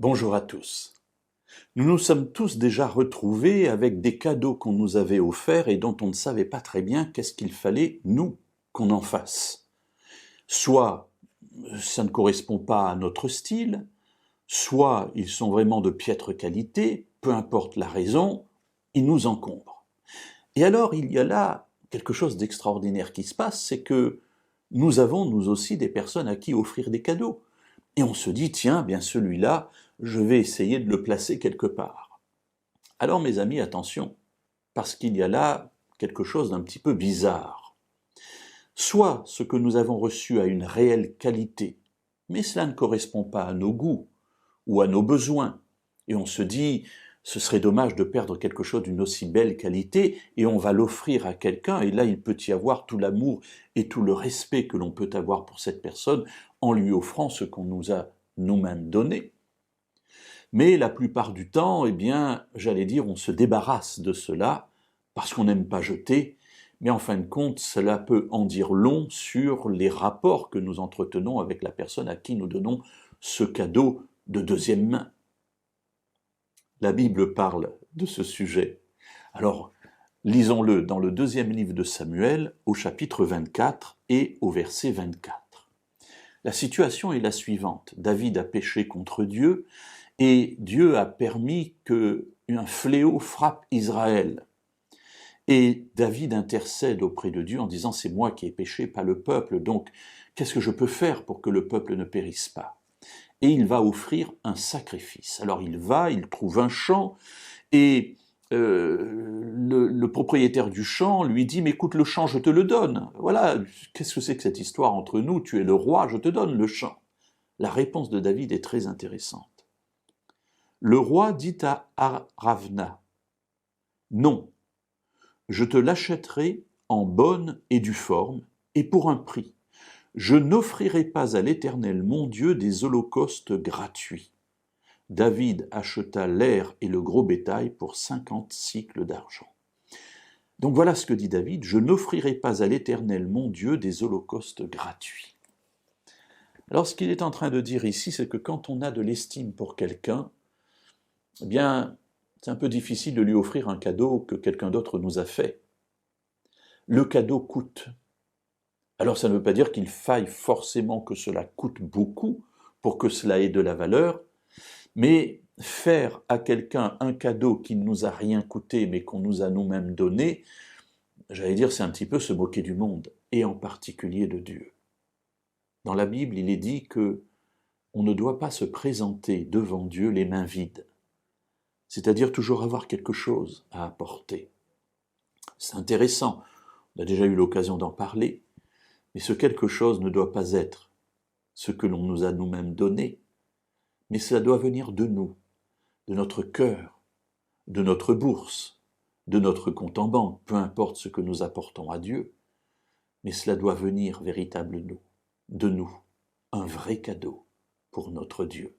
Bonjour à tous. Nous nous sommes tous déjà retrouvés avec des cadeaux qu'on nous avait offerts et dont on ne savait pas très bien qu'est-ce qu'il fallait, nous, qu'on en fasse. Soit ça ne correspond pas à notre style, soit ils sont vraiment de piètre qualité, peu importe la raison, ils nous encombrent. Et alors il y a là quelque chose d'extraordinaire qui se passe, c'est que nous avons nous aussi des personnes à qui offrir des cadeaux. Et on se dit, tiens, bien celui-là, je vais essayer de le placer quelque part. Alors mes amis, attention, parce qu'il y a là quelque chose d'un petit peu bizarre. Soit ce que nous avons reçu a une réelle qualité, mais cela ne correspond pas à nos goûts ou à nos besoins. Et on se dit, ce serait dommage de perdre quelque chose d'une aussi belle qualité, et on va l'offrir à quelqu'un, et là il peut y avoir tout l'amour et tout le respect que l'on peut avoir pour cette personne en lui offrant ce qu'on nous a nous-mêmes donné. Mais la plupart du temps, eh bien, j'allais dire, on se débarrasse de cela, parce qu'on n'aime pas jeter, mais en fin de compte, cela peut en dire long sur les rapports que nous entretenons avec la personne à qui nous donnons ce cadeau de deuxième main. La Bible parle de ce sujet. Alors, lisons-le dans le deuxième livre de Samuel, au chapitre 24 et au verset 24. La situation est la suivante. David a péché contre Dieu et Dieu a permis qu'un fléau frappe Israël. Et David intercède auprès de Dieu en disant « c'est moi qui ai péché, pas le peuple, donc qu'est-ce que je peux faire pour que le peuple ne périsse pas ?» Et il va offrir un sacrifice. Alors il trouve un champ, et le propriétaire du champ lui dit « mais écoute, le champ, je te le donne. Voilà, qu'est-ce que c'est que cette histoire entre nous? Tu es le roi, je te donne le champ. » La réponse de David est très intéressante. Le roi dit à Aravna « non, je te l'achèterai en bonne et due forme, et pour un prix. Je n'offrirai pas à l'Éternel mon Dieu des holocaustes gratuits. » David acheta l'aire et le gros bétail pour 50 cycles d'argent. Donc voilà ce que dit David, « Je n'offrirai pas à l'Éternel mon Dieu des holocaustes gratuits. » Alors ce qu'il est en train de dire ici, c'est que quand on a de l'estime pour quelqu'un, eh bien, c'est un peu difficile de lui offrir un cadeau que quelqu'un d'autre nous a fait. Le cadeau coûte. Alors ça ne veut pas dire qu'il faille forcément que cela coûte beaucoup pour que cela ait de la valeur, mais faire à quelqu'un un cadeau qui ne nous a rien coûté mais qu'on nous a nous-mêmes donné, j'allais dire c'est un petit peu se moquer du monde, et en particulier de Dieu. Dans la Bible, il est dit que on ne doit pas se présenter devant Dieu les mains vides, c'est-à-dire toujours avoir quelque chose à apporter. C'est intéressant, on a déjà eu l'occasion d'en parler, mais ce quelque chose ne doit pas être ce que l'on nous a nous-mêmes donné, mais cela doit venir de nous, de notre cœur, de notre bourse, de notre compte en banque, peu importe ce que nous apportons à Dieu, mais cela doit venir véritablement de nous, un vrai cadeau pour notre Dieu.